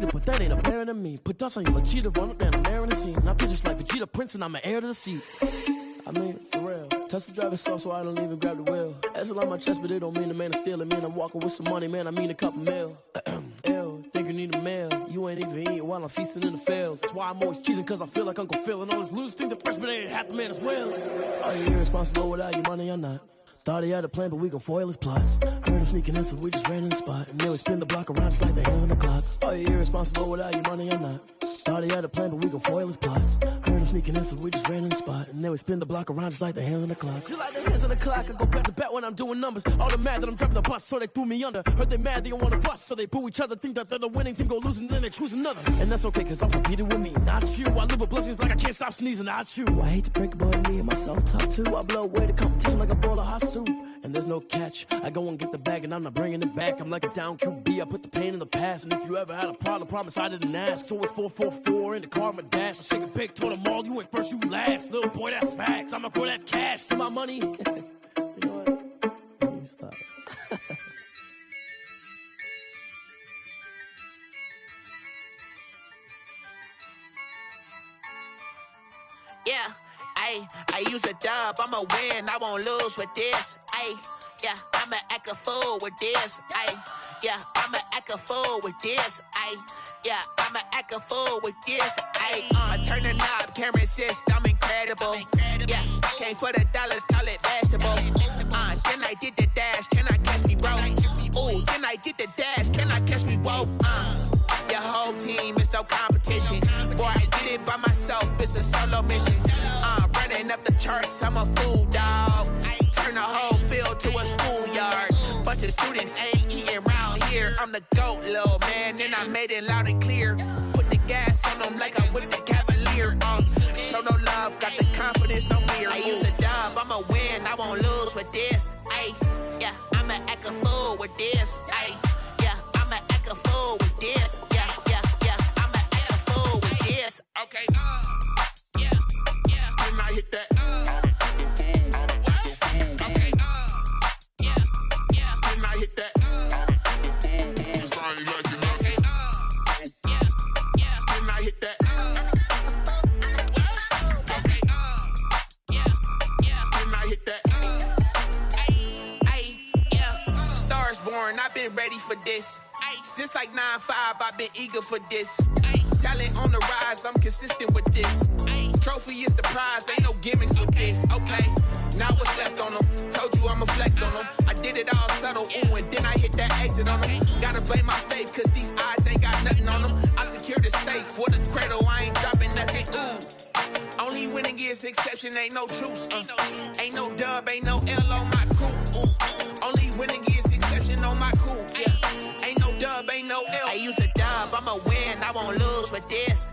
cheater, but that ain't apparent to me. Put dust on you, a cheater, run up down, I'm there in the scene. I feel just like Vegeta Prince and I'm an heir to the seat. I mean, for real. Touch the driver's soft so I don't even grab the wheel. That's on my chest, but it don't mean the man is stealing. Man, I'm walking with some money, man, I mean a couple mil. Ew, think you need a meal. You ain't even eating while I'm feasting in the field. That's why I'm always cheesing, cause I feel like Uncle Phil. And all this losers think the freshman ain't half the man as well. Are you irresponsible without your money or not? Thought he had a plan, but we gon' foil his plot. Heard him sneaking in, so we just ran in the spot. And then we spin the block around just like the hands on the clock. Are you irresponsible without your money or not? Thought he had a plan, but we gon' foil his plot. Heard him sneaking in, so we just ran in the spot. And then we spin the block around just like the hands on the clock. Just like the hands on the clock, I go back to back when I'm doing numbers. All the mad that I'm driving the bus, so they threw me under. Heard they mad, they don't wanna bust, so they boo each other. Think that they're the winning team, go losing, then they choose another. And that's okay, cause I'm competing with me, not you. I live with blessings like I can't stop sneezing, not you. I hate to break it, but me and myself top two. I blow away the competition like a bowl of hot soup. And there's no catch. I go and get the bag and I'm not bringing it back. I'm like a down QB, I put the pain in the past. And if you ever had a problem, promise I didn't ask. So it's 444 in the car, my dash. I shake a big, told them all, you ain't first, you last. Little boy, that's facts. I'ma grow that cash to my money. You know what? Let me stop. Yeah, I use a dub, I'ma win, I won't lose with this. Yeah, I'ma act a fool with this. Yeah, I'ma act a fool with this. Yeah, I'ma act a fool with this. Turn the knob, can't resist, I'm incredible. Yeah, came for the dollars, call it vegetable. Then I did the dash, can I catch me, bro? Ooh, then I did the dash, can I catch me, whoa? Your whole team is no competition. Boy, I did it by myself, it's a solo mission. Running up the charts, I'm a fool, dog. Turn the whole field to a schoolyard. Bunch of students ain't eating round here. I'm the GOAT, little man, and I made it loud and clear. Put the gas on them like I'm with the Cavalier. Show no love, got the confidence, no fear. I use a dub, I'ma win, I won't lose with this. Yeah, I'ma act a fool with this. Yeah, I'ma act a fool with this. Yeah, I'ma act a fool with this. Okay, yeah, when I hit that. I've been ready for this. Since like 9-5, I've been eager for this. Talent on the rise, I'm consistent with this. Trophy is the prize, ain't no gimmicks with this. Okay, now what's left on them? Told you I'ma flex on them. I did it all subtle, ooh, and then I hit that exit on them. Gotta blame my faith, cause these odds ain't got nothing on them. I secure the safe for the cradle, I ain't dropping nothing, ooh. Only winning is exception, ain't no truce. Ain't no dub, ain't no L on my crew. Only winning is exception on my crew. Yeah, ain't no dub, ain't no L. I use a dub, I'ma win, I won't lose with this.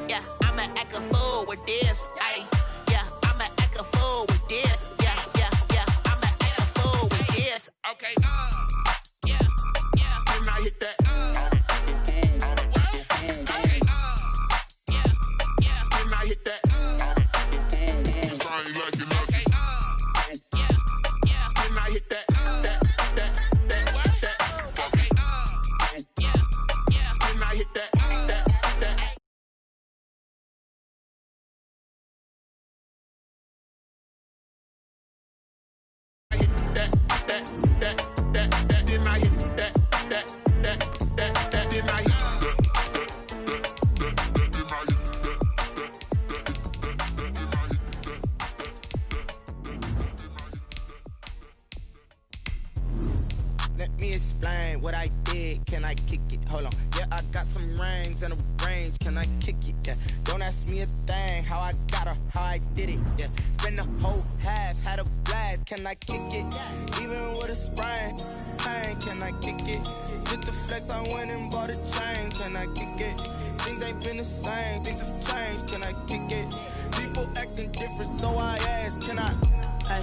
Yeah, I'ma act a fool with this. Yeah, I'ma act a fool with this. Yeah, I'ma act a fool with this. Okay, yeah, when I hit that. Let me explain what I did. Can I kick it? Hold on. Yeah, I got some rings and a range. Can I kick it? Yeah. Don't ask me a thing. How I got her, how I did it. Yeah. Spend the whole half, had a blast. Can I kick it? Even with a sprain, pain. Can I kick it? Just the flex, I went and bought a chain. Can I kick it? Things ain't been the same. Things have changed. Can I kick it? People acting different, so I ask. Can I? Hey,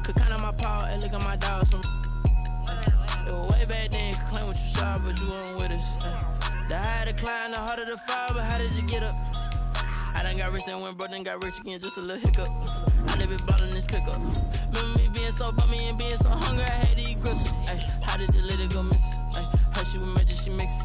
could count on my power and look at my dogs from. It was way back then, could claim what you saw, but you weren't with us. The higher the climb, the harder the fall, but how did you get up? I done got rich, then went broke, then got rich again, just a little hiccup. I live it bought in this pickup. Remember me being so bummy and being so hungry, I had to eat grits. How did the lady go miss? Her she was magic, she mixed.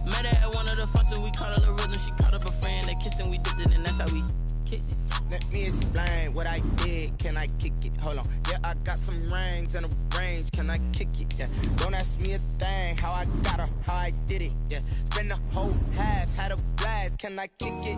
Met her at one of the so we caught a little rhythm. She caught up a friend, they kissed and we dipped it, and that's how we kicked it. Let me explain what I did. Can I kick it? Hold on. Yeah, I got some rings and a range. Can I kick it? Yeah. Don't ask me a thing. How I got her, how I did it. Yeah. Spend the whole half, had a blast. Can I kick it?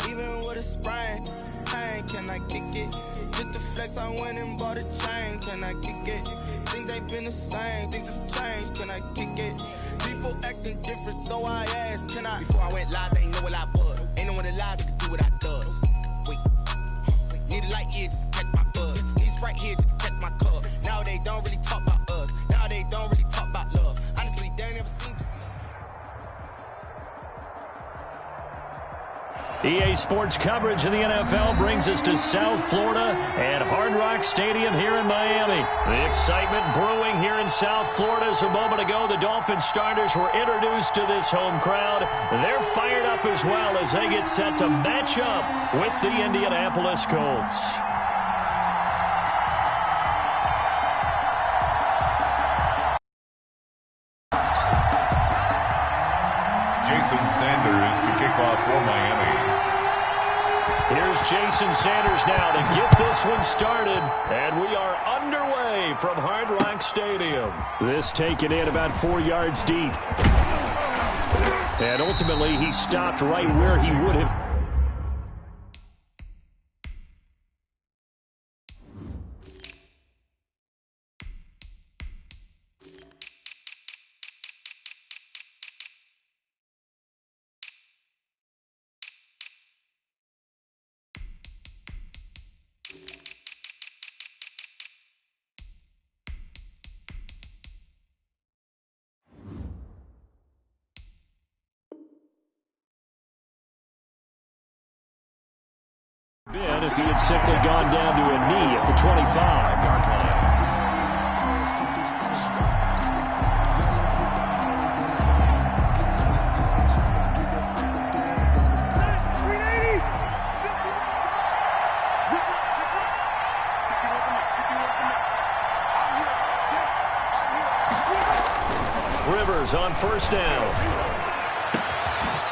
Even with a sprain. Pain, can I kick it? Just to flex, I went and bought a chain. Can I kick it? Things ain't been the same. Things have changed. Can I kick it? People acting different, so I asked. Can I? Before I went live, they ain't know what I was. Ain't no one alive that could do what I does. Wait. Need a light here just to catch my buzz. Need Sprite here just to catch my cup. Now they don't really talk about us. Now they don't really talk about love. Honestly, they ain't never seen. EA Sports coverage of the NFL brings us to South Florida and Hard Rock Stadium here in Miami. The excitement brewing here in South Florida as a moment ago the Dolphins starters were introduced to this home crowd. They're fired up as well as they get set to match up with the Indianapolis Colts. Jason Sanders to kick off for Miami. Here's Jason Sanders now to get this one started, and we are underway from Hard Rock Stadium. This taken in about 4 yards deep. And ultimately, he stopped right where he would have. Been if he had simply gone down to a knee at the 25-yard line. Rivers on first down.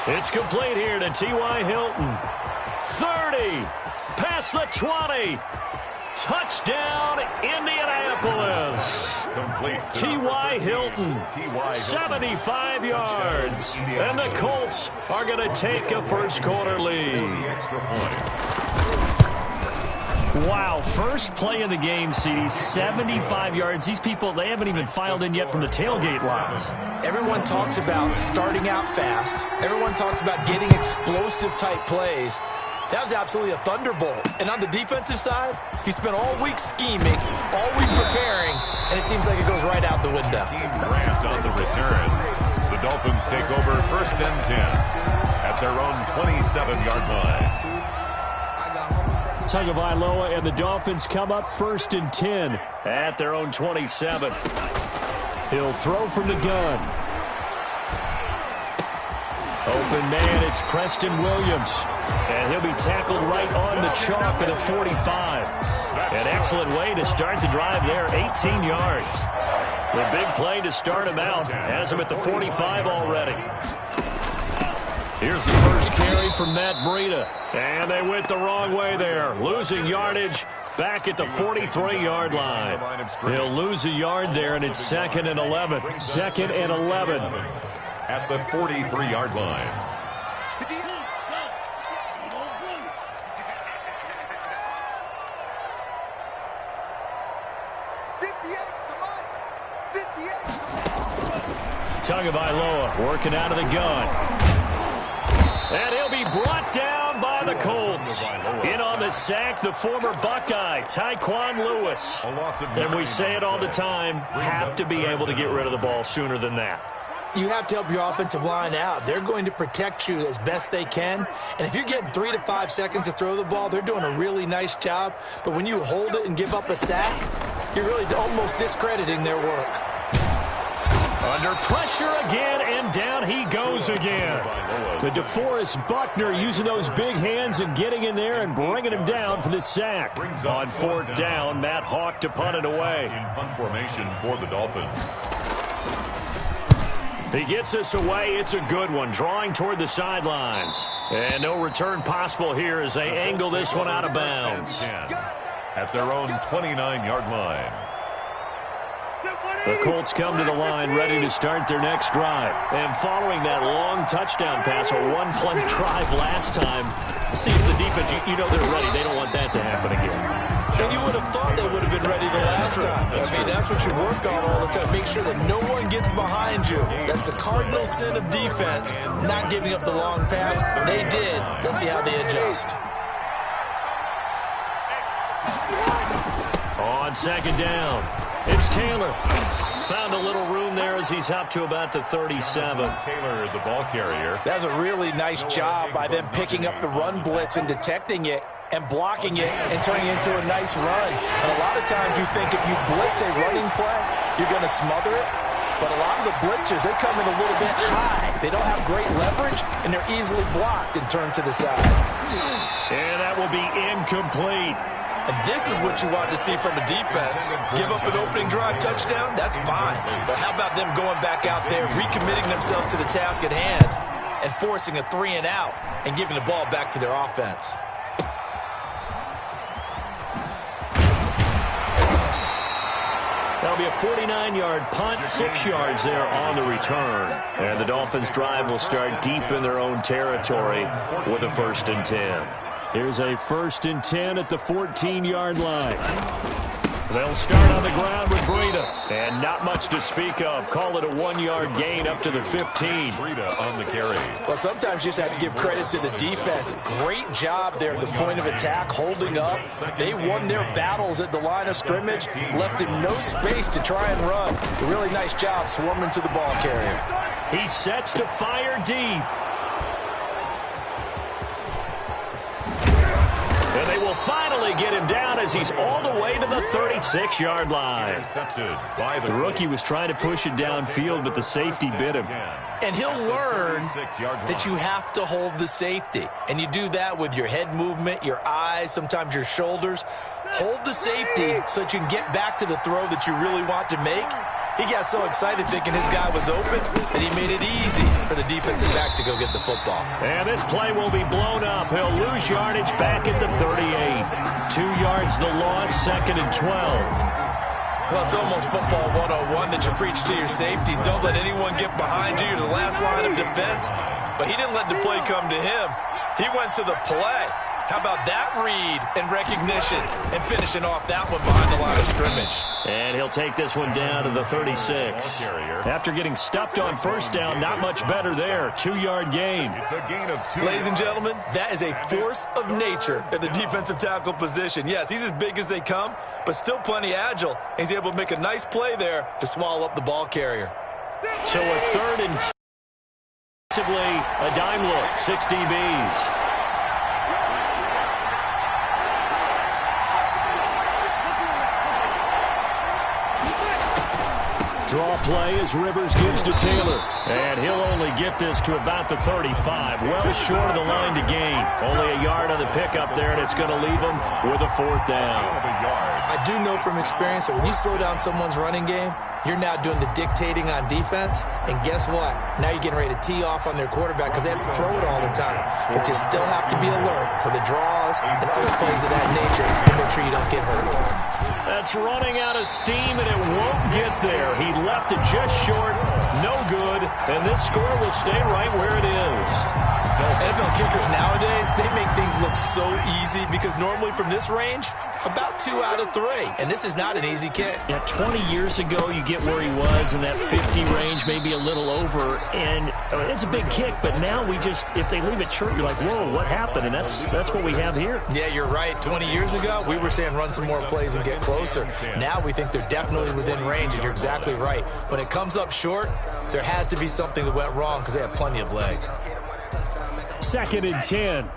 It's complete here to T.Y. Hilton. 30. Past the 20. Touchdown, Indianapolis. T.Y. Hilton, 75 yards. And the Colts are going to take a first quarter lead. Wow, first play of the game, CD, 75 yards. These people, they haven't even filed in yet from the tailgate lines. Everyone talks about starting out fast. Everyone talks about getting explosive-type plays. That was absolutely a thunderbolt. And on the defensive side, he spent all week scheming, all week preparing, and it seems like it goes right out the window. Grant on the return. The Dolphins take over first and 10 at their own 27-yard line. Tagovailoa and the Dolphins come up first and 10 at their own 27. He'll throw from the gun. Open man, it's Preston Williams. And he'll be tackled right on the chalk at a 45. An excellent way to start the drive there, 18 yards. The big play to start him out has him at the 45 already. Here's the first carry from Matt Breida. And they went the wrong way there, losing yardage back at the 43-yard line. He'll lose a yard there, and it's 2nd and 11. 2nd and 11. At the 43-yard line. Tagovailoa working out of the gun. And he'll be brought down by the Colts. In on the sack, the former Buckeye, Tyquan Lewis. And we say it all the time, have to be able to get rid of the ball sooner than that. You have to help your offensive line out. They're going to protect you as best they can. And if you're getting 3 to 5 seconds to throw the ball, they're doing a really nice job. But when you hold it and give up a sack, you're really almost discrediting their work. Under pressure again, and down he goes again. The DeForest Buckner using those big hands and getting in there and bringing him down for the sack. On 4th down, Matt Hawk to punt it away. In punt formation for the Dolphins. He gets this away. It's a good one, drawing toward the sidelines. And no return possible here as they angle this one out of bounds. At their own 29-yard line. The Colts come to the line ready to start their next drive. And following that long touchdown pass, a one-play drive last time, see if the defense, you know they're ready. They don't want that to happen again. And you would have thought they would have been ready the last time. That's what you work on all the time. Make sure that no one gets behind you. That's the cardinal sin of defense, not giving up the long pass. They did. Let's see how they adjust. On second down, it's Taylor. Found a little room there as he's up to about the 37. Taylor, the ball carrier. That was a really nice job by them picking up the run blitz and detecting it and blocking it and turning it into a nice run. And a lot of times you think if you blitz a running play, you're going to smother it. But a lot of the blitzers, they come in a little bit high. They don't have great leverage, and they're easily blocked and turned to the side. And that will be incomplete. And this is what you want to see from a defense. Give up an opening drive touchdown, that's fine. But how about them going back out there, recommitting themselves to the task at hand, and forcing a 3-and-out and giving the ball back to their offense? That'll be a 49-yard punt, 6 yards there on the return. And the Dolphins' drive will start deep in their own territory with a 1st and 10. Here's a 1st and 10 at the 14-yard line. They'll start on the ground with Breida. And not much to speak of. Call it a 1-yard gain up to the 15. Breida on the carry. Well, sometimes you just have to give credit to the defense. Great job there at the point of attack, holding up. They won their battles at the line of scrimmage, left him no space to try and run. A really nice job swarming to the ball carrier. He sets to fire deep. And they will finally get him down as he's all the way to the 36-yard line. Intercepted by the rookie was trying to push it downfield, but the safety bit him. And he'll learn that you have to hold the safety. And you do that with your head movement, your eyes, sometimes your shoulders. Hold the safety so that you can get back to the throw that you really want to make. He got so excited thinking his guy was open that he made it easy for the defensive back to go get the football. And this play will be blown up. He'll lose yardage back at the 38. 2 yards the loss, 2nd and 12. Well, it's almost football 101 that you preach to your safeties. Don't let anyone get behind you. You're the last line of defense. But he didn't let the play come to him. He went to the play. How about that read and recognition and finishing off that one behind the line of scrimmage? And he'll take this one down to the 36. After getting stuffed on 1st down, not much better there. 2-yard gain. It's a gain of 2. Ladies and gentlemen, that is a force of nature at the defensive tackle position. Yes, he's as big as they come, but still plenty agile. He's able to make a nice play there to swallow up the ball carrier. So a 3rd and 10. Possibly a dime look, 6 DBs. Draw play as Rivers gives to Taylor. And he'll only get this to about the 35. Well short of the line to gain. Only a yard on the pickup there, and it's going to leave him with a 4th down. I do know from experience that when you slow down someone's running game, you're now doing the dictating on defense. And guess what? Now you're getting ready to tee off on their quarterback because they have to throw it all the time. But you still have to be alert for the draws and other plays of that nature to make sure you don't get hurt. That's running out of steam, and it won't get there. He left it just short, no good, and this score will stay right where it is. NFL kickers nowadays, they make things look so easy because normally from this range, about 2 out of 3. And this is not an easy kick. Yeah, 20 years ago, you get where he was in that 50 range, maybe a little over, and it's a big kick, but now we just, if they leave it short, you're like, whoa, what happened? And that's what we have here. Yeah, you're right. 20 years ago, we were saying run some more plays and get closer. Now we think they're definitely within range, and you're exactly right. When it comes up short, there has to be something that went wrong because they have plenty of leg. 2nd and 10.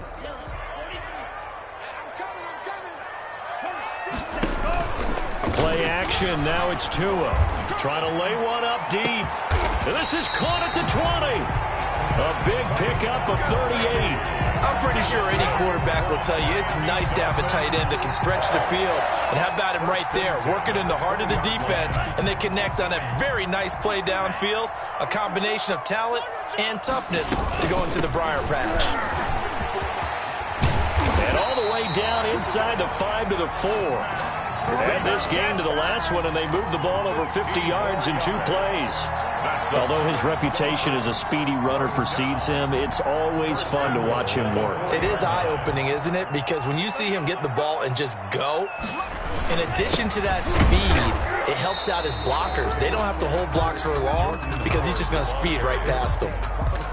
Play action. Now it's Tua. Trying to lay one up deep. And this is caught at the 20. A big pickup of 38. I'm pretty pretty sure any quarterback will tell you it's nice to have a tight end that can stretch the field. And how about him right there, working in the heart of the defense, and they connect on a very nice play downfield, a combination of talent and toughness to go into the briar patch. And all the way down inside the 5 to the 4. And this game to the last one, and they moved the ball over 50 yards in 2 plays. Although his reputation as a speedy runner precedes him, it's always fun to watch him work. It is eye-opening, isn't it? Because when you see him get the ball and just go, in addition to that speed, it helps out his blockers. They don't have to hold blocks for long because he's just going to speed right past them.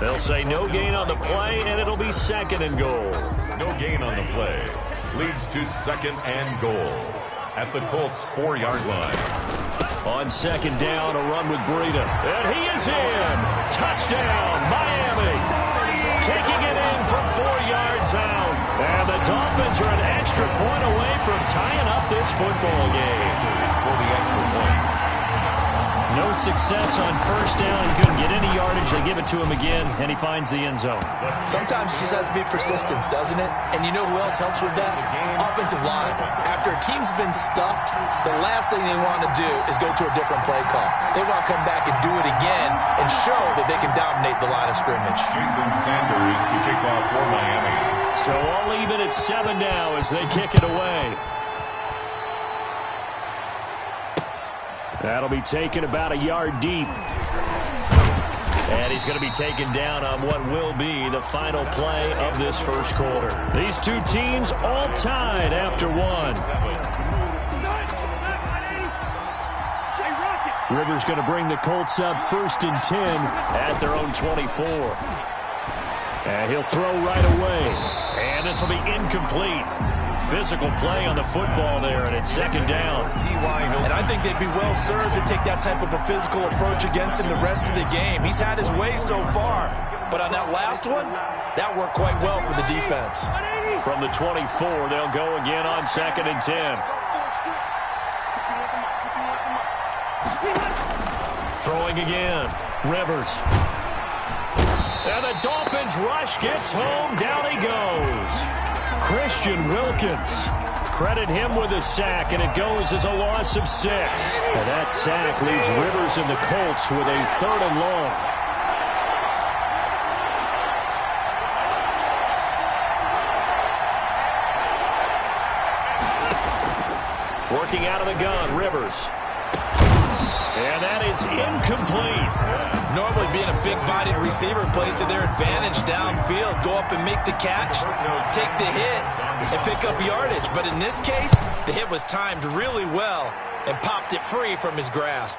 They'll say no gain on the play, and it'll be 2nd and goal. No gain on the play. Leads to 2nd and goal at the Colts' 4-yard line. On 2nd down, a run with Breida. And he is in. Touchdown, Miami. Taking it in from 4 yards out. And the Dolphins are an extra point away from tying up this football game. For the extra point. No success on 1st down and couldn't get any yardage. They give it to him again, and he finds the end zone. Sometimes it just has to be persistence, doesn't it? And you know who else helps with that? Offensive line. After a team's been stuffed, the last thing they want to do is go to a different play call. They want to come back and do it again and show that they can dominate the line of scrimmage. Jason Sanders to kick off for Miami. So all even at 7 now as they kick it away. That'll be taken about a yard deep. And he's going to be taken down on what will be the final play of this first quarter. These two teams all tied after 1. Rivers going to bring the Colts up 1st and 10 at their own 24. And he'll throw right away. And this will be incomplete. Physical play on the football there, and it's 2nd down. And I think they'd be well served to take that type of a physical approach against him the rest of the game. He's had his way so far, but on that last one, that worked quite well for the defense. From the 24, they'll go again on 2nd and 10. Throwing again, Rivers. And the Dolphins rush gets home, down he goes. Christian Wilkins. Credit him with a sack, and it goes as a loss of 6. And that sack leaves Rivers and the Colts with a 3rd and long. Working out of the gun, Rivers. And that is incomplete. Normally being a big-bodied receiver plays to their advantage downfield. Go up and make the catch, take the hit, and pick up yardage. But in this case, the hit was timed really well and popped it free from his grasp.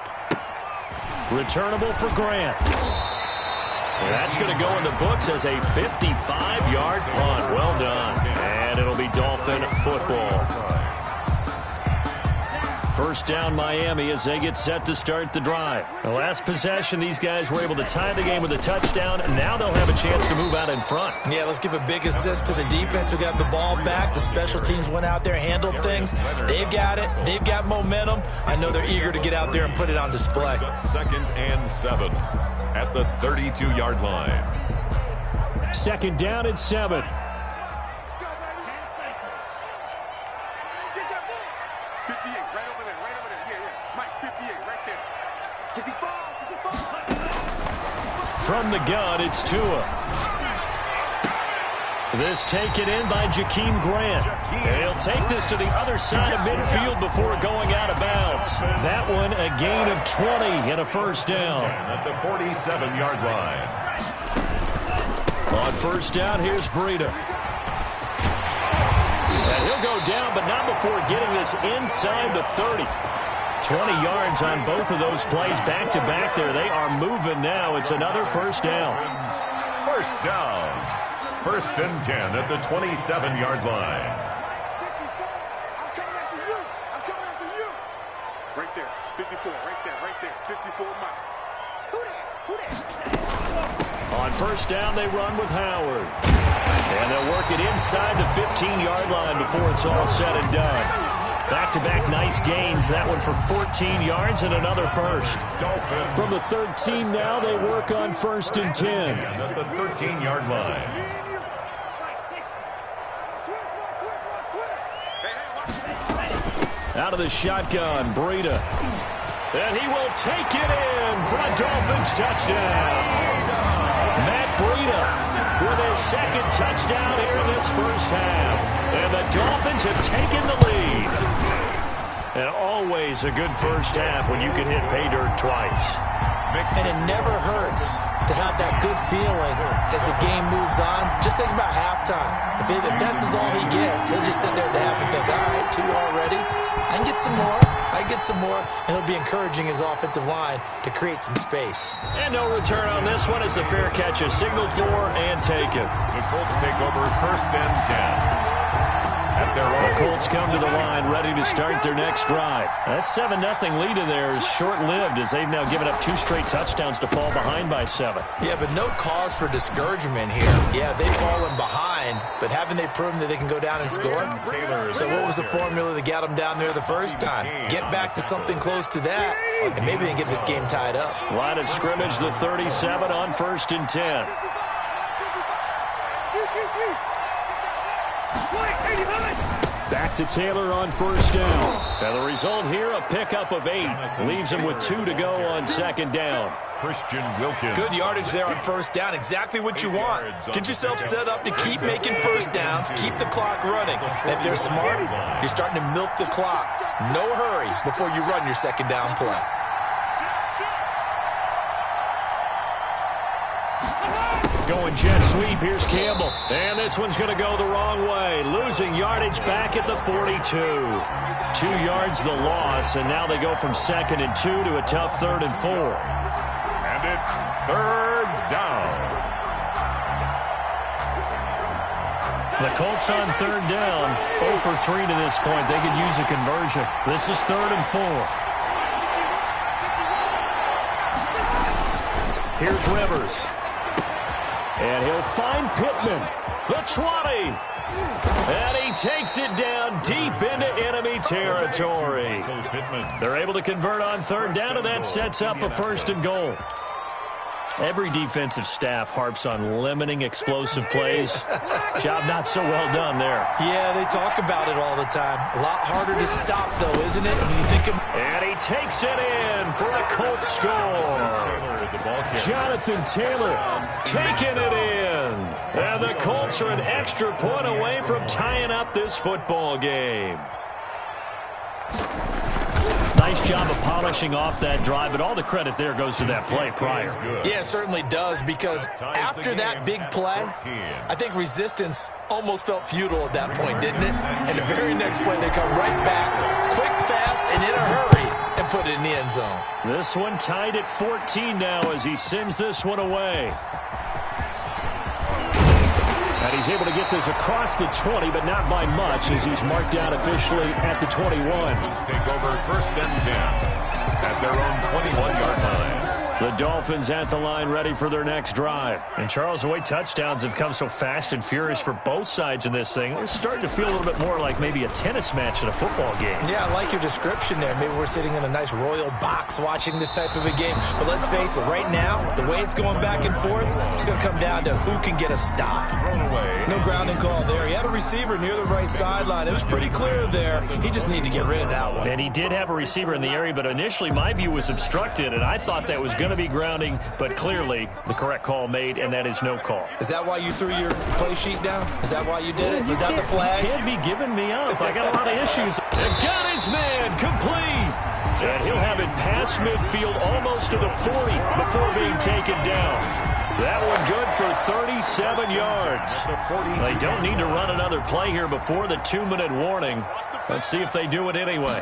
Returnable for Grant. And that's going to go in the books as a 55-yard punt. Well done. And it'll be Dolphin football. 1st down Miami as they get set to start the drive. The last possession, these guys were able to tie the game with a touchdown, and now they'll have a chance to move out in front. Yeah, let's give a big assist to the defense who got the ball back. The special teams went out there, handled things. They've got it. They've got momentum. I know they're eager to get out there and put it on display. 2nd and 7 at the 32-yard line. 2nd down and 7. From the gun, it's Tua. This taken in by Jakeem Grant. And he'll take this to the other side of midfield before going out of bounds. That one a gain of 20 and a 1st down. At the 47-yard line. On 1st down, here's Breida. And he'll go down, but not before getting this inside the 30. 20 yards on both of those plays back-to-back there. They are moving now. It's another 1st down. 1st down. 1st and 10 at the 27-yard line. I'm coming after you. I'm coming after you. Right there. 54. Right there. 54 Mike. Who that? On 1st down, they run with Howard. And they'll work it inside the 15-yard line before it's all said and done. Back-to-back nice gains. That one for 14 yards and another 1st. From the 13 now, they work on 1st and 10. At the 13-yard line. Out of the shotgun, Breida. And he will take it in for a Dolphins touchdown. Matt Breida with his second touchdown here in this first half. And the Dolphins have taken the lead. And always a good first half when you can hit pay dirt twice. And it never hurts to have that good feeling as the game moves on. Just think about halftime. If that's all he gets, he'll just sit there at the half and think, all right, 2 already. I can get some more. I get some more. And he'll be encouraging his offensive line to create some space. And no return on this one as the fair catch is signaled for and taken. The Colts take over 1st and 10. The Colts come to the line ready to start their next drive. That 7-0 lead of theirs short-lived as they've now given up 2 straight touchdowns to fall behind by 7. Yeah, but no cause for discouragement here. Yeah, they've fallen behind, but haven't they proven that they can go down and score? So what was the formula that got them down there the first time? Get back to something close to that, and maybe they can get this game tied up. Line of scrimmage, the 37 on 1st and 10. Back to Taylor on 1st down. And the result here, a pickup of 8. Leaves him with 2 to go on 2nd down. Christian Wilkins. Good yardage there on 1st down. Exactly what you want. Get yourself set up to keep making 1st downs. Keep the clock running. And if they're smart, you're starting to milk the clock. No hurry before you run your 2nd down play. Going jet sweep. Here's Campbell. And this one's going to go the wrong way. Losing yardage back at the 42. 2 yards the loss, and now they go from 2nd and 2 to a tough 3rd and 4. And it's 3rd down. The Colts on 3rd down. 0 for 3 to this point. They could use a conversion. This is 3rd and 4. Here's Rivers. And he'll find Pittman. The 20. And he takes it down deep into enemy territory. They're able to convert on 3rd down, and that sets up a 1st and goal. Every defensive staff harps on limiting explosive plays. Job not so well done there. Yeah, they talk about it all the time. A lot harder to stop, though, isn't it? When you think of... And he takes it in for a Colts score. Jonathan Taylor taking it in. And the Colts are an extra point away from tying up this football game. Nice job of polishing off that drive, but all the credit there goes to that play prior. Yeah, it certainly does, because after that big play, I think resistance almost felt futile at that point, didn't it? And the very next play, they come right back, quick, fast, and in a hurry, and put it in the end zone. This one tied at 14 now as he sends this one away. And he's able to get this across the 20, but not by much, as he's marked out officially at the 21. Take over 1st and 10 at their own 21-yard line. The Dolphins at the line ready for their next drive. And Charles, the way touchdowns have come so fast and furious for both sides in this thing, it's starting to feel a little bit more like maybe a tennis match in a football game. Yeah, I like your description there. Maybe we're sitting in a nice royal box watching this type of a game. But let's face it, right now, the way it's going back and forth, it's going to come down to who can get a stop. No grounding call there. He had a receiver near the right sideline. It was pretty clear there. He just needed to get rid of that one. And he did have a receiver in the area, but initially my view was obstructed, and I thought that was going to be grounding, but clearly the correct call made, and that is no call. Is that why you threw your play sheet down? Is that why you did it? Is that the flag? You can't be giving me up. I got a lot of issues. They've got his man complete. And he'll have it past midfield almost to the 40 before being taken down. That one good for 37 yards. They don't need to run another play here before the 2-minute warning. Let's see if they do it anyway.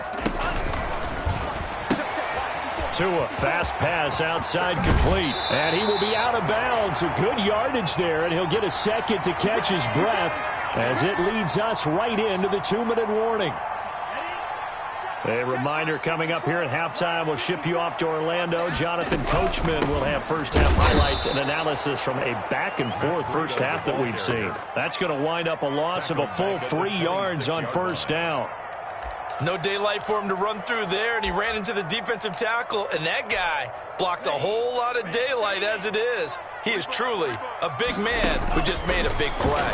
Tua, fast pass outside complete. And he will be out of bounds. A good yardage there, and he'll get a second to catch his breath as it leads us right into the 2-minute warning. A reminder coming up here at halftime, we'll ship you off to Orlando. Jonathan Coachman will have first-half highlights and analysis from a back-and-forth first half that we've seen. That's going to wind up a loss of a full 3 yards on first down. No daylight for him to run through there, and he ran into the defensive tackle, and that guy blocks a whole lot of daylight as it is. He is truly a big man who just made a big play.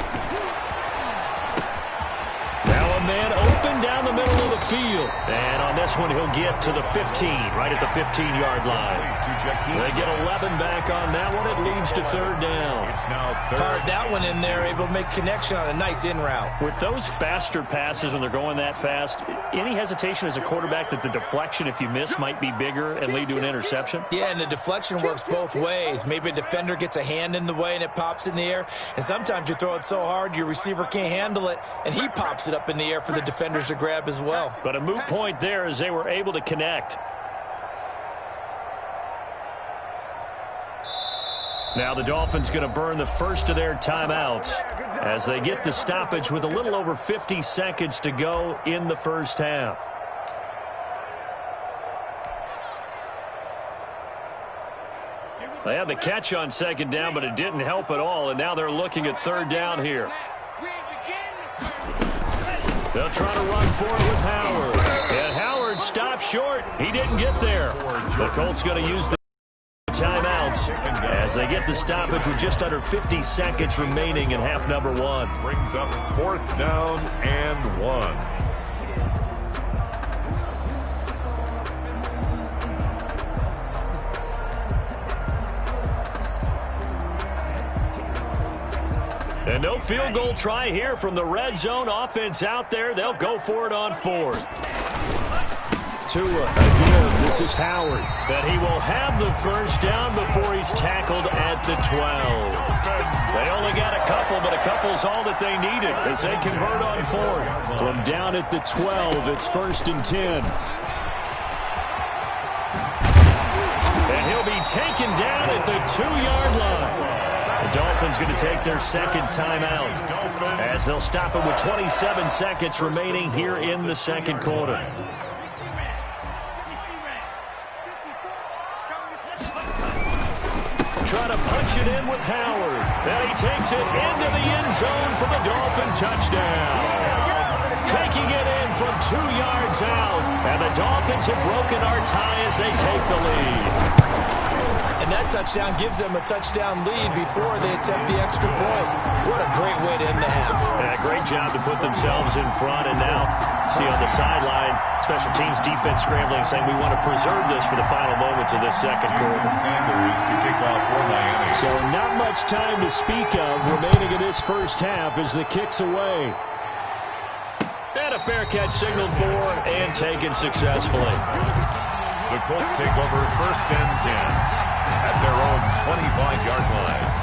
Now a a man open down the middle of the field. And on this one, he'll get to the 15, right at the 15-yard line. They get 11 back on that one. It leads to third down. Fired that one in there, able to make connection on a nice in route. With those faster passes when they're going that fast, any hesitation as a quarterback that the deflection, if you miss, might be bigger and lead to an interception? Yeah, and the deflection works both ways. Maybe a defender gets a hand in the way and it pops in the air. And sometimes you throw it so hard your receiver can't handle it, and he pops it up in the air for the defenders to grab as well. But a moot point there as they were able to connect. Now the Dolphins going to burn the first of their timeouts as they get the stoppage with a little over 50 seconds to go in the first half. They had the catch on second down, but it didn't help at all, and now they're looking at third down here. They'll try to run for it with Howard. And Howard stopped short. He didn't get there. The Colts going to use the timeouts as they get the stoppage with just under 50 seconds remaining in half number one. Brings up fourth down and 1. And no field goal try here from the red zone offense out there. They'll go for it on fourth. Tua again. This is Howard. But he will have the first down before he's tackled at the 12. They only got a couple, but a couple's all that they needed as they convert on fourth. From down at the 12, it's first and 10. And he'll be taken down at the 2-yard line. The Dolphins going to take their second timeout as they'll stop it with 27 seconds remaining here in the second quarter. Trying to punch it in with Howard. Then he takes it into the end zone for the Dolphin touchdown. Taking it in from 2 yards out. And the Dolphins have broken our tie as they take the lead. And that touchdown gives them a touchdown lead before they attempt the extra point. What a great way to end the half. Yeah, great job to put themselves in front. And now, see on the sideline, special teams defense scrambling, saying we want to preserve this for the final moments of this second quarter. Sanders to kick off for Miami. So not much time to speak of remaining in this first half as the kick's away. And a fair catch signaled for and taken successfully. The Colts take over first and 10 at their own 25-yard line.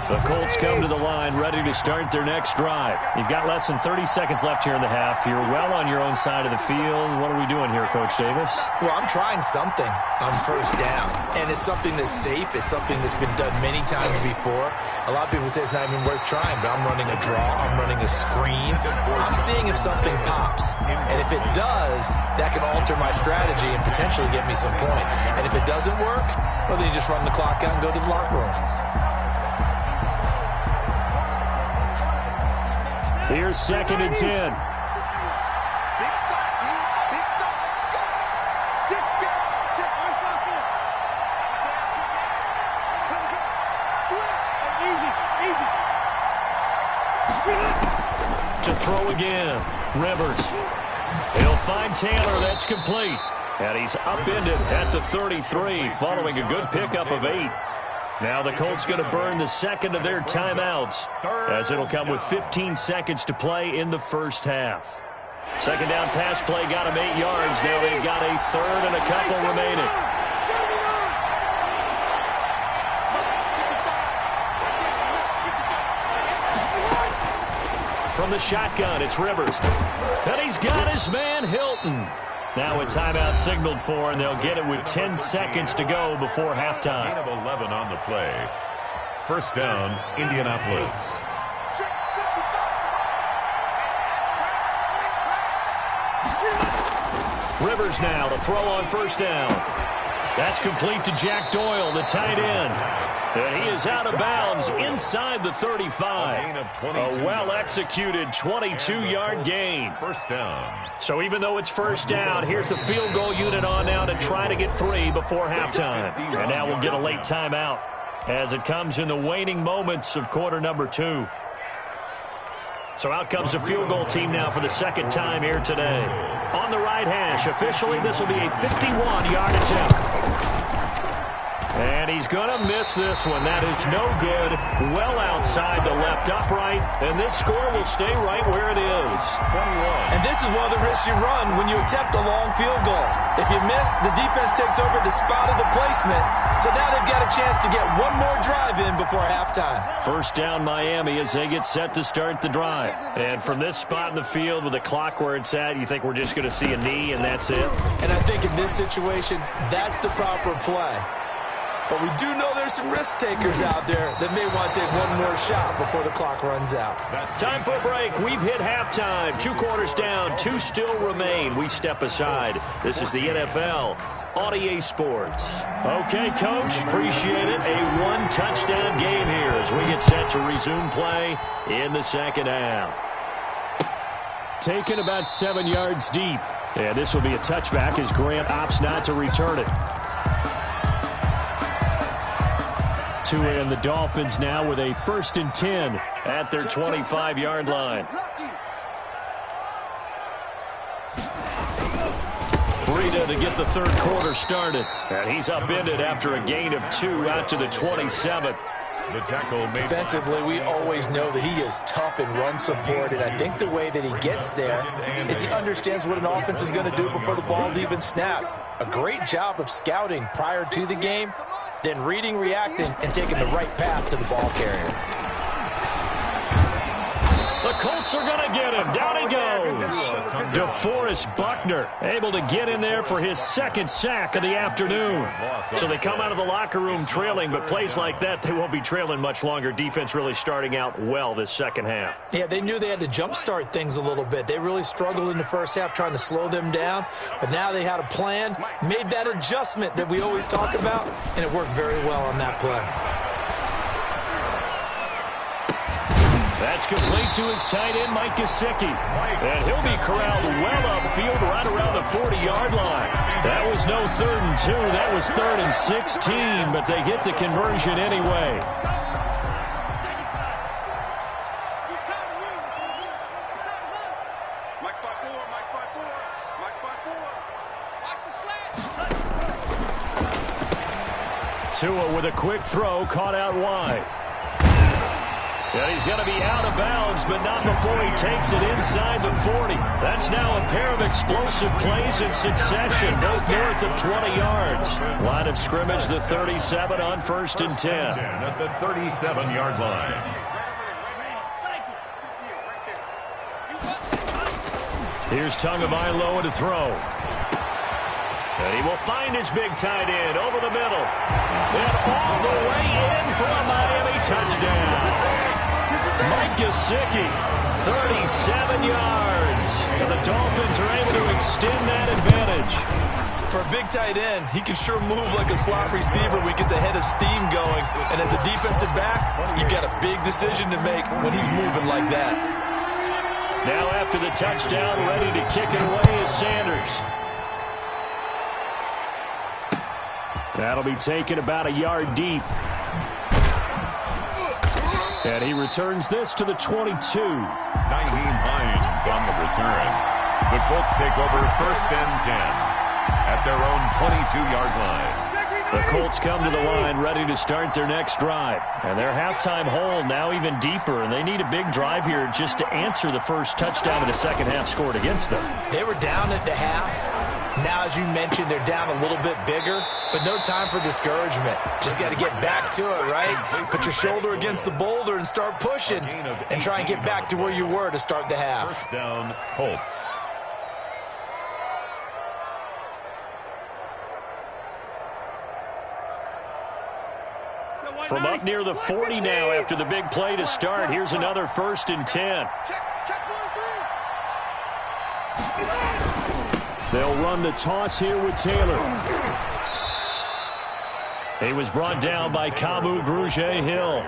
The Colts come to the line ready to start their next drive. You've got less than 30 seconds left here in the half. You're well on your own side of the field. What are we doing here, Coach Davis? Well, I'm trying something on first down, and it's something that's safe. It's something that's been done many times before. A lot of people say it's not even worth trying, but I'm running a draw. I'm running a screen. I'm seeing if something pops, and if it does, that can alter my strategy and potentially get me some points. And if it doesn't work, well, then you just run the clock out and go to the locker room. Here's second and 10. Big stop. Big stop. Let's go. Sit down. Check. To throw again. Rivers. He'll find Taylor. That's complete. And he's upended at the 33 following a good pickup of 8. Now the Colts going to burn the second of their timeouts as it'll come with 15 seconds to play in the first half. Second down pass play got them 8 yards. Now they've got a third and a couple remaining. From the shotgun, it's Rivers. And he's got his man Hilton. Now a timeout signaled for, and they'll get it with 10 seconds to go before halftime. Gain of 11 on the play. First down, Indianapolis. Rivers now to throw on first down. That's complete to Jack Doyle, the tight end. And he is out of bounds inside the 35. A well-executed 22-yard gain. First down. So even though it's first down, here's the field goal unit on now to try to get 3 before halftime. And now we'll get a late timeout. as it comes in the waning moments of quarter number 2. So out comes the field goal team now for the second time here today. On the right hash, officially this will be a 51-yard attempt. And he's going to miss this one. That is no good. Well outside the left upright. And this score will stay right where it is. 21. And this is one of the risks you run when you attempt a long field goal. If you miss, the defense takes over the spot of the placement. So now they've got a chance to get one more drive in before halftime. First down Miami as they get set to start the drive. And from this spot in the field with the clock where it's at, you think we're just going to see a knee and that's it? And I think in this situation, that's the proper play. But we do know there's some risk takers out there that may want to take one more shot before the clock runs out. Time for a break. We've hit halftime. 2 quarters down, 2 still remain. We step aside. This is the NFL on EA Sports. Okay, Coach, appreciate it. A 1-touchdown game here as we get set to resume play in the second half. Taken about 7 yards deep. And this will be a touchback as Grant opts not to return it. And the Dolphins now with a 1st and 10 at their 25-yard line. Breida to get the third quarter started. And he's upended after a gain of 2 out to the 27. The tackle made. Defensively, we always know that he is tough in run support, and I think the way that he gets there is he understands what an offense is going to do before the ball's even snapped. A great job of scouting prior to the game, then reading, reacting, and taking the right path to the ball carrier. The Colts are going to get him. Down he goes. DeForest Buckner able to get in there for his 2nd sack of the afternoon. So they come out of the locker room trailing, but plays like that, they won't be trailing much longer. Defense really starting out well this second half. Yeah, they knew they had to jumpstart things a little bit. They really struggled in the first half trying to slow them down, but now they had a plan, made that adjustment that we always talk about, and it worked very well on that play. That's complete to his tight end, Mike Gesicki. And he'll be corralled well upfield right around the 40-yard line. That was no 3rd and 2. That was 3rd and 16, but they get the conversion anyway. Tua with a quick throw, caught out wide. And he's going to be out of bounds, but not before he takes it inside the 40. That's now a pair of explosive plays in succession, both north of 20 yards. Line of scrimmage, the 37 on 1st and 10. At the 37-yard line. Here's Tagovailoa to throw. And he will find his big tight end over the middle. And all the way in for a Miami touchdown. Mike Gesicki, 37 yards. And the Dolphins are able to extend that advantage. For a big tight end, he can sure move like a slot receiver when he gets a head of steam going. And as a defensive back, you've got a big decision to make when he's moving like that. Now after the touchdown, ready to kick it away is Sanders. That'll be taken about a yard deep. And he returns this to the 22. Nyheim Hines on the return. The Colts take over 1st and 10 at their own 22-yard line. The Colts come to the line ready to start their next drive. And their halftime hole now even deeper, and they need a big drive here just to answer the first touchdown of the second half scored against them. They were down at the half. Now, as you mentioned, they're down a little bit bigger, but no time for discouragement. Just got to get back to it, right? Put your shoulder against the boulder and start pushing and try and get back to where you were to start the half. 1st down, Colts. From up near the 40 now after the big play to start, here's another 1st and 10. They'll run the toss here with Taylor. He was brought down by Kamu Grugier-Hill.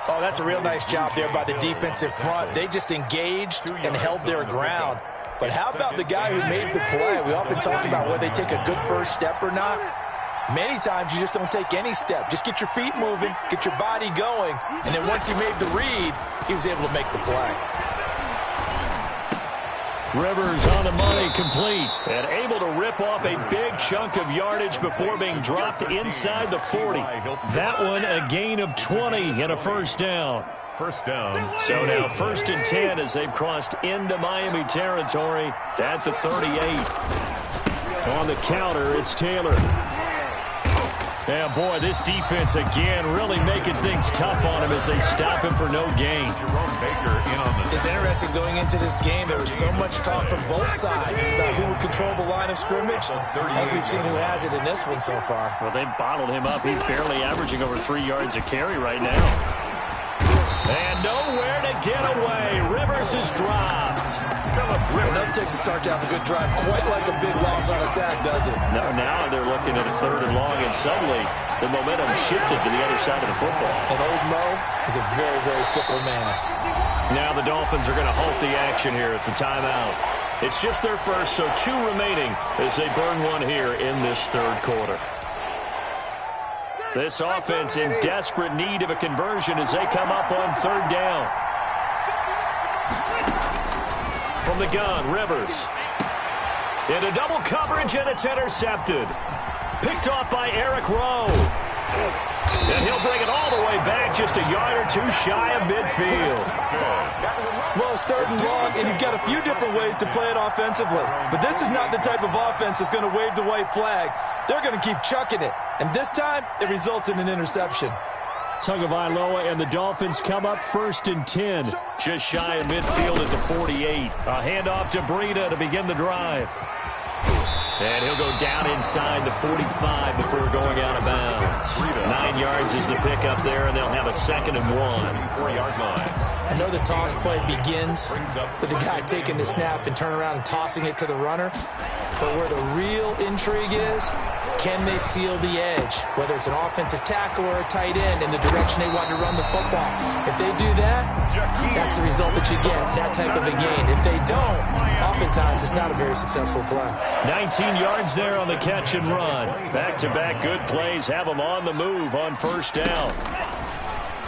Oh, that's a real nice job there by the defensive front. They just engaged and held their ground. But how about the guy who made the play? We often talk about whether they take a good first step or not. Many times you just don't take any step. Just get your feet moving, get your body going, and then once he made the read, he was able to make the play. Rivers on the money, complete, and able to rip off a big chunk of yardage before being dropped inside the 40. That one a gain of 20 and a first down. First down. So now 1st and 10 as they've crossed into Miami territory at the 38. On the counter, it's Taylor. Yeah, boy, this defense again really making things tough on him as they stop him for no gain. It's interesting going into this game. There was so much talk from both sides about who would control the line of scrimmage. Like we've seen who has it in this one so far. Well, they've bottled him up. He's barely averaging over 3 yards a carry right now. And nowhere to get away. Rivers is dropped. Well, that takes a start to have a good drive. Quite like a big loss on a sack, does it? No, now they're looking at a 3rd and long, and suddenly the momentum shifted to the other side of the football. And old Mo is a very, very fickle man. Now the Dolphins are going to halt the action here. It's a timeout. It's just their first, so 2 remaining as they burn one here in this 3rd quarter. This offense in desperate need of a conversion as they come up on 3rd down. From the gun, Rivers. Into double coverage, and it's intercepted. Picked off by Eric Rowe. And he'll bring it all the way back, just a yard or 2 shy of midfield. Well, it's 3rd and long, and you've got a few different ways to play it offensively. But this is not the type of offense that's going to wave the white flag. They're going to keep chucking it. And this time, it results in an interception. Tagovailoa and the Dolphins come up 1st and 10. Just shy of midfield at the 48. A handoff to Breida to begin the drive. And he'll go down inside the 45 before going out of bounds. 9 yards is the pickup there, and they'll have a 2nd and 1. 4-yard line. I know the toss play begins with the guy taking the snap and turning around and tossing it to the runner. But where the real intrigue is, can they seal the edge? Whether it's an offensive tackle or a tight end in the direction they want to run the football. If they do that, that's the result that you get, that type of a gain. If they don't, oftentimes it's not a very successful play. 19 yards there on the catch and run. Back-to-back good plays have them on the move on 1st down.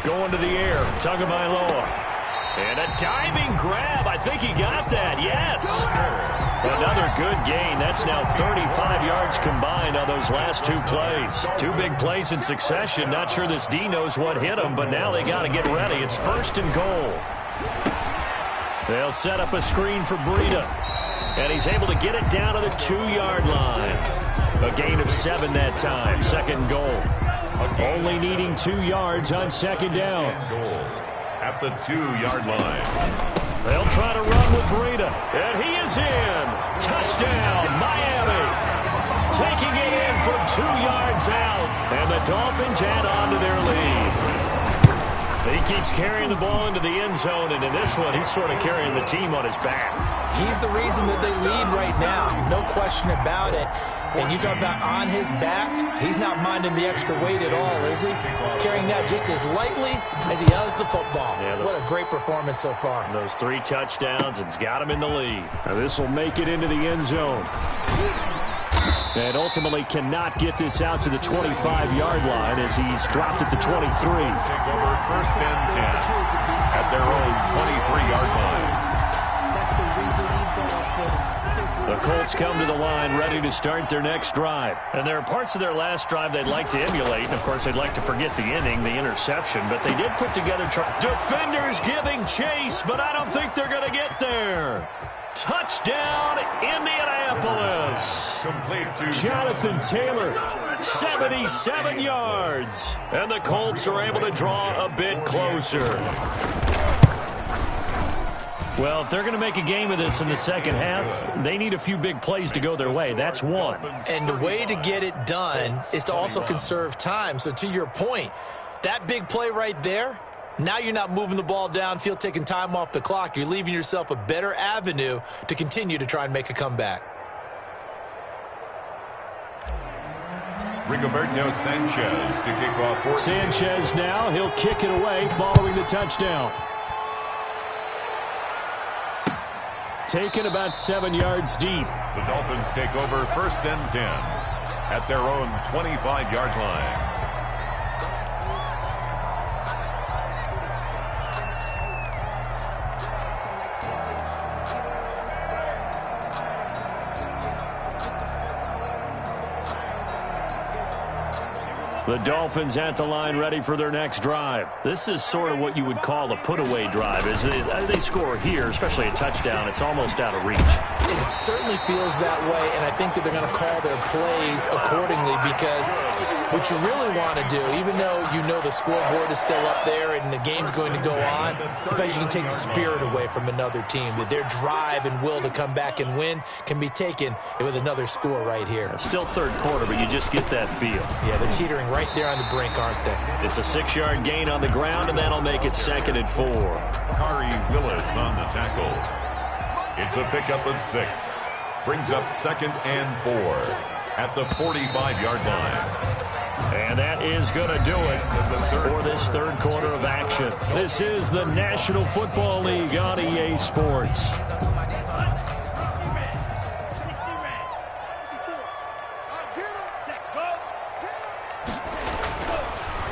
Going to the air, Tagovailoa. And a diving grab. I think he got that. Yes. Another good gain. That's now 35 yards combined on those last 2 plays. 2 big plays in succession. Not sure this D knows what hit him, but now they got to get ready. It's 1st and goal. They'll set up a screen for Breida. And he's able to get it down to the 2-yard line. A gain of 7 that time. 2nd goal. Only needing 2 yards on 2nd down. At the 2-yard line. They'll try to run with Breida. And he is in. Touchdown, Miami. Taking it in from 2 yards out. And the Dolphins add on to their lead. He keeps carrying the ball into the end zone, and in this one, he's sort of carrying the team on his back. He's the reason that they lead right now. No question about it. And you talk about on his back, he's not minding the extra weight at all, is he? Carrying that just as lightly as he does the football. Yeah, what a great performance so far. Those 3 touchdowns, it's got him in the lead. Now this will make it into the end zone. And ultimately cannot get this out to the 25-yard line as he's dropped at the 23. Take over 1st and 10 at their own 23-yard line. The Colts come to the line ready to start their next drive. And there are parts of their last drive they'd like to emulate. And, of course, they'd like to forget the inning, the interception. But they did put together defenders giving chase, but I don't think they're going to get there. Touchdown, Indianapolis. Complete to Jonathan Taylor, 77 yards. And the Colts are able to draw a bit closer. Well, if they're going to make a game of this in the second half, they need a few big plays to go their way. That's one. And the way to get it done is to also conserve time. So to your point, that big play right there, now you're not moving the ball downfield, taking time off the clock. You're leaving yourself a better avenue to continue to try and make a comeback. Rigoberto Sanchez to kick off. Sanchez now, he'll kick it away following the touchdown. Taken about 7 yards deep. The Dolphins take over 1st and 10. at their own 25-yard line. The Dolphins at the line ready for their next drive. This is sort of what you would call a put-away drive. As they score here, especially a touchdown, it's almost out of reach. It certainly feels that way, and I think that they're going to call their plays accordingly because what you really want to do, even though you know the scoreboard is still up there and the game's going to go on, I think you can take the spirit away from another team, that their drive and will to come back and win can be taken with another score right here. Still third quarter, but you just get that feel. Yeah, they're teetering right there on the brink, aren't they? It's a 6-yard gain on the ground, and that'll make it 2nd and 4. Kari Willis on the tackle. It's a pickup of 6. Brings up 2nd and 4 at the 45-yard line. And that is going to do it for this third quarter of action. This is the National Football League on EA Sports.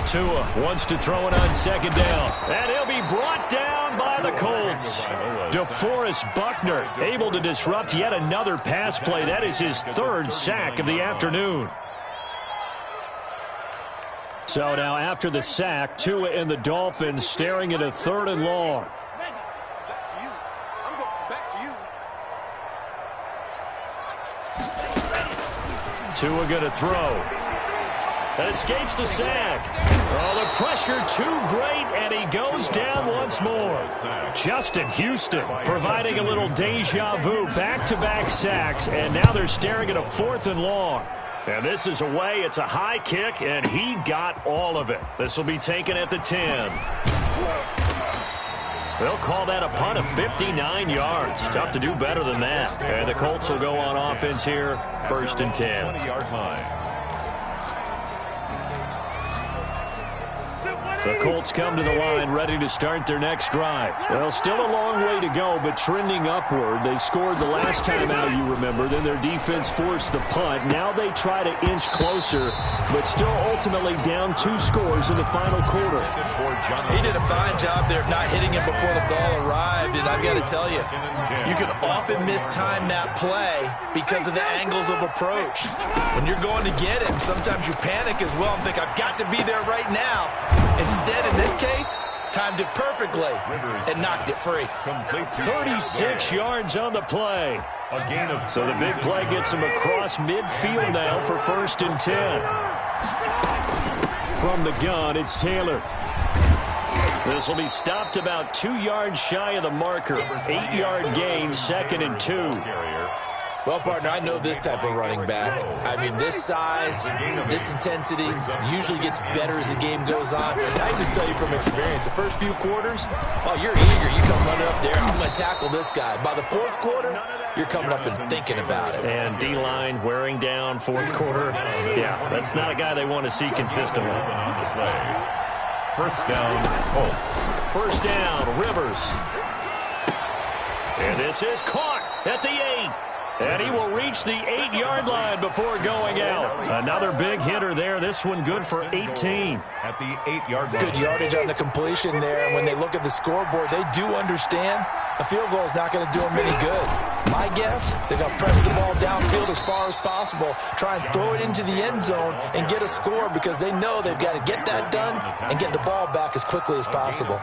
Tua wants to throw it on 2nd down. And he'll be brought down by the Colts. DeForest Buckner able to disrupt yet another pass play. That is his 3rd sack of the afternoon. So now after the sack, Tua and the Dolphins staring at a 3rd and long. Back to you. I'm going back to you. Tua going to throw. That escapes the sack. Oh, the pressure too great, and he goes down once more. Justin Houston providing a little deja vu, back-to-back sacks, and now they're staring at a 4th and long. And this is away. It's a high kick, and he got all of it. This will be taken at the 10. They'll call that a punt of 59 yards. Tough to do better than that. And the Colts will go on offense here, 1st and 10. 20-yard line. The Colts come to the line ready to start their next drive. Well, still a long way to go, but trending upward. They scored the last time out, you remember. Then their defense forced the punt. Now they try to inch closer, but still ultimately down 2 scores in the final quarter. He did a fine job there of not hitting it before the ball arrived, and I've got to tell you, you can often mistime that play because of the angles of approach. When you're going to get it, sometimes you panic as well and think, I've got to be there right now. Instead, in this case, timed it perfectly and knocked it free. 36 yards on the play. So the big play gets him across midfield now for 1st and 10. From the gun, it's Taylor. This will be stopped about 2 yards shy of the marker. 8-yard gain, 2nd and 2. Well, partner, I know this type of running back. I mean, this size, this intensity usually gets better as the game goes on. I just tell you from experience, the first few quarters, oh, you're eager. You come running up there, I'm going to tackle this guy. By the 4th quarter, you're coming up and thinking about it. And D-line wearing down 4th quarter. Yeah, that's not a guy they want to see consistently. 1st down, Colts. 1st down, Rivers. And this is caught at the 8. And he will reach the 8-yard line before going out. Another big hitter there. This one good for 18. At the 8-yard line. Good yardage on the completion there. And when they look at the scoreboard, they do understand a field goal is not going to do them any good. My guess, they're going to press the ball downfield as far as possible, try and throw it into the end zone and get a score because they know they've got to get that done and get the ball back as quickly as possible.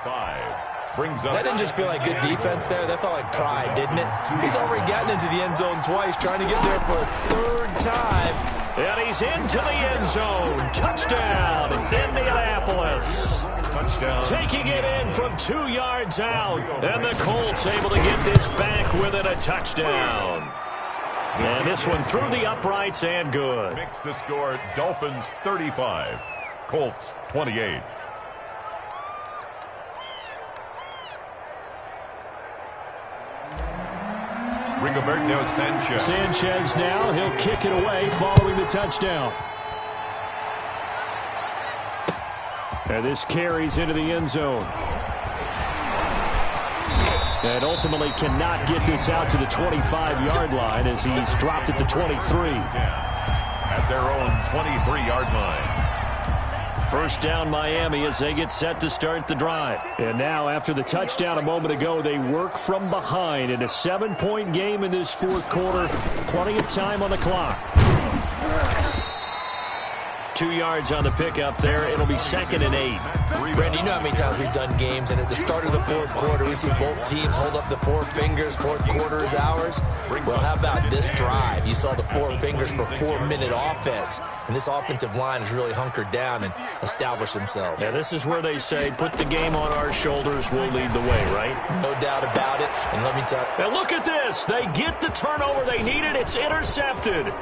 That didn't just feel like good defense there. That felt like pride, didn't it? He's already gotten into the end zone twice, trying to get there for a 3rd time. And he's into the end zone. Touchdown, Indianapolis. Touchdown. Taking it in from 2 yards out. And the Colts able to get this back within a touchdown. And this one through the uprights and good. Makes the score Dolphins 35, Colts 28. Rigoberto Sanchez. Sanchez now, he'll kick it away following the touchdown. And this carries into the end zone. And ultimately cannot get this out to the 25-yard line as he's dropped at the 23. at their own 23-yard line. First down Miami as they get set to start the drive. And now after the touchdown a moment ago, they work from behind in a 7-point game in this fourth quarter. Plenty of time on the clock. 2 yards on the pickup there. It'll be 2nd and 8. Randy, you know how many times we've done games, and at the start of the fourth quarter, we see both teams hold up the 4 fingers, fourth quarter is ours. Well, how about this drive? You saw the 4 fingers for 4-minute offense, and this offensive line has really hunkered down and established themselves. Yeah, this is where they say, put the game on our shoulders, we'll lead the way, right? No doubt about it, and let me tell you. Now look at this. They get the turnover they needed. It's intercepted.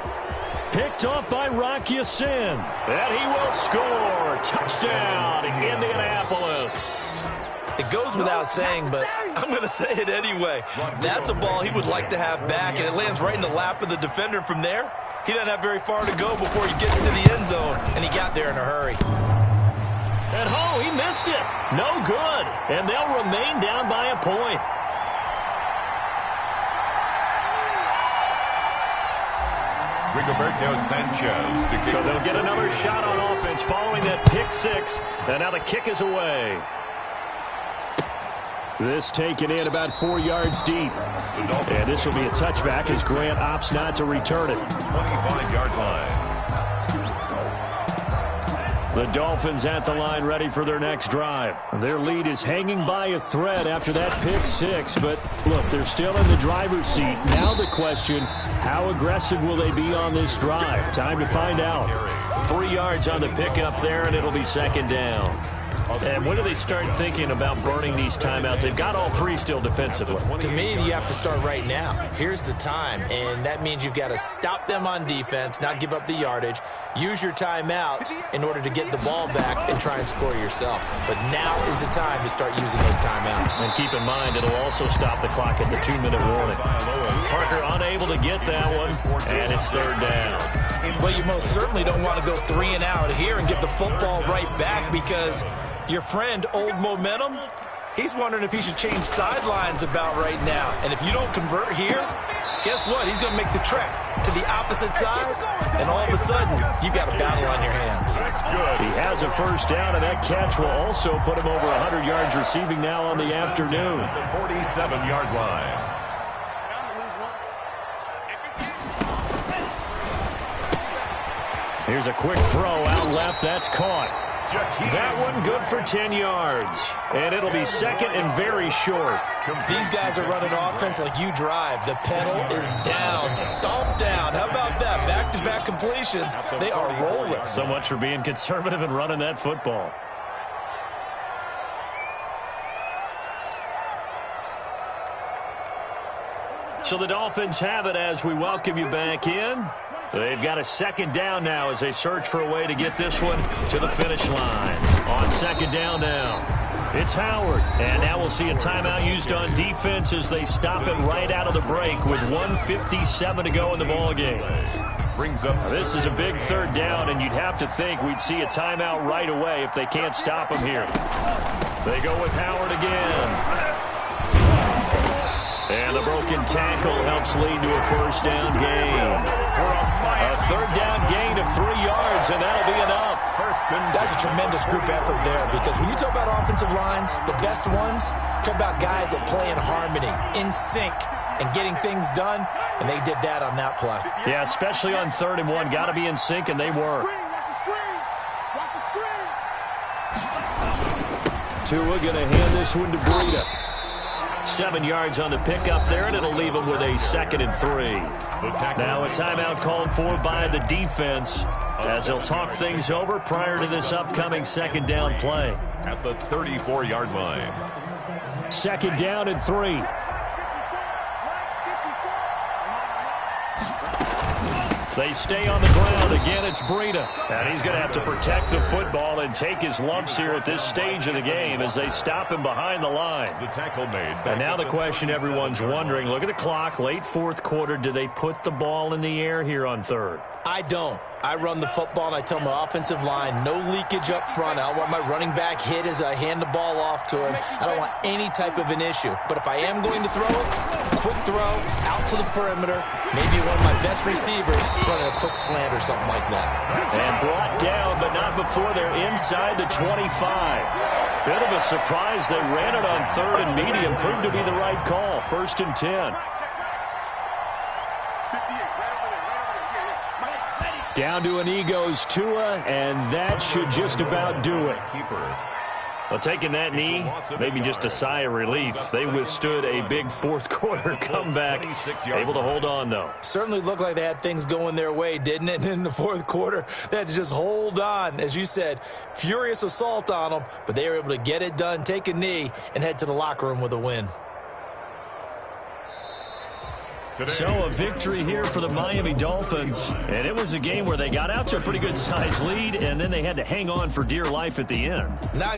Picked off by Rocky Sin. And he will score. Touchdown, Indianapolis. It goes without saying, but I'm going to say it anyway. That's a ball he would like to have back, and it lands right in the lap of the defender. From there, he doesn't have very far to go before he gets to the end zone, and he got there in a hurry. And he missed it. No good. And they'll remain down by a point. Rigoberto Sanchez to kick. So they'll get another shot on offense following that pick 6. And now the kick is away. This taken in about 4 yards deep. And this will be a touchback as Grant opts not to return it. 25-yard line. The Dolphins at the line ready for their next drive. Their lead is hanging by a thread after that pick 6. But, look, they're still in the driver's seat. Now the question, how aggressive will they be on this drive? Time to find out. 3 yards on the pickup there, and it'll be 2nd down. And when do they start thinking about burning these timeouts? They've got all 3 still defensively. To me, you have to start right now. Here's the time, and that means you've got to stop them on defense, not give up the yardage, use your timeouts in order to get the ball back and try and score yourself. But now is the time to start using those timeouts. And keep in mind, it'll also stop the clock at the 2-minute warning. Parker unable to get that one, and it's 3rd down. Well, you most certainly don't want to go 3 and out here and give the football right back, because your friend, Old Momentum, he's wondering if he should change sidelines about right now. And if you don't convert here, guess what? He's going to make the trek to the opposite side, and all of a sudden, you've got a battle on your hands. That's good. He has a first down, and that catch will also put him over 100 yards receiving now on the afternoon. The 47-yard line. Here's a quick throw out left. That's caught. That one good for 10 yards. And it'll be 2nd and very short. These guys are running offense like you drive. The pedal is down, stomped down. How about that? Back-to-back completions. They are rolling. So much for being conservative and running that football. So the Dolphins have it as we welcome you back in. They've got a 2nd down now as they search for a way to get this one to the finish line. On 2nd down now, it's Howard. And now we'll see a timeout used on defense as they stop it right out of the break with 1:57 to go in the ballgame. This is a big 3rd down, and you'd have to think we'd see a timeout right away if they can't stop him here. They go with Howard again. And the broken tackle helps lead to a first down gain. A 3rd down gain of 3 yards, and that'll be enough. That's a tremendous group effort there, because when you talk about offensive lines, the best ones, talk about guys that play in harmony, in sync, and getting things done, and they did that on that play. Yeah, especially on 3rd and 1. Got to be in sync, and they were. Tua going to hand this one to Breida. 7 yards on the pickup there, and it'll leave him with a 2nd and 3. Now a timeout called for by the defense as they'll talk things over prior to this upcoming 2nd down play. At the 34-yard line. 2nd down and 3. They stay on the ground. Again, it's Breida. And he's going to have to protect the football and take his lumps here at this stage of the game as they stop him behind the line. The tackle made. And now the question everyone's wondering, look at the clock, late 4th quarter. Do they put the ball in the air here on 3rd? I don't. I run the football, and I tell my offensive line, no leakage up front. I don't want my running back hit as I hand the ball off to him. I don't want any type of an issue. But if I am going to throw it, quick throw out to the perimeter. Maybe one of my best receivers running a quick slant or something like that. And brought down, but not before they're inside the 25. Bit of a surprise. They ran it on 3rd and medium. Proved to be the right call. 1st and 10. Down to an E goes Tua, and that should just about do it. Well, taking that knee, maybe just a sigh of relief. They withstood a big fourth-quarter comeback. Able to hold on, though. Certainly looked like they had things going their way, didn't it? And in the fourth quarter, they had to just hold on. As you said, furious assault on them, but they were able to get it done, take a knee, and head to the locker room with a win. So a victory here for the Miami Dolphins, and it was a game where they got out to a pretty good-sized lead, and then they had to hang on for dear life at the end. Now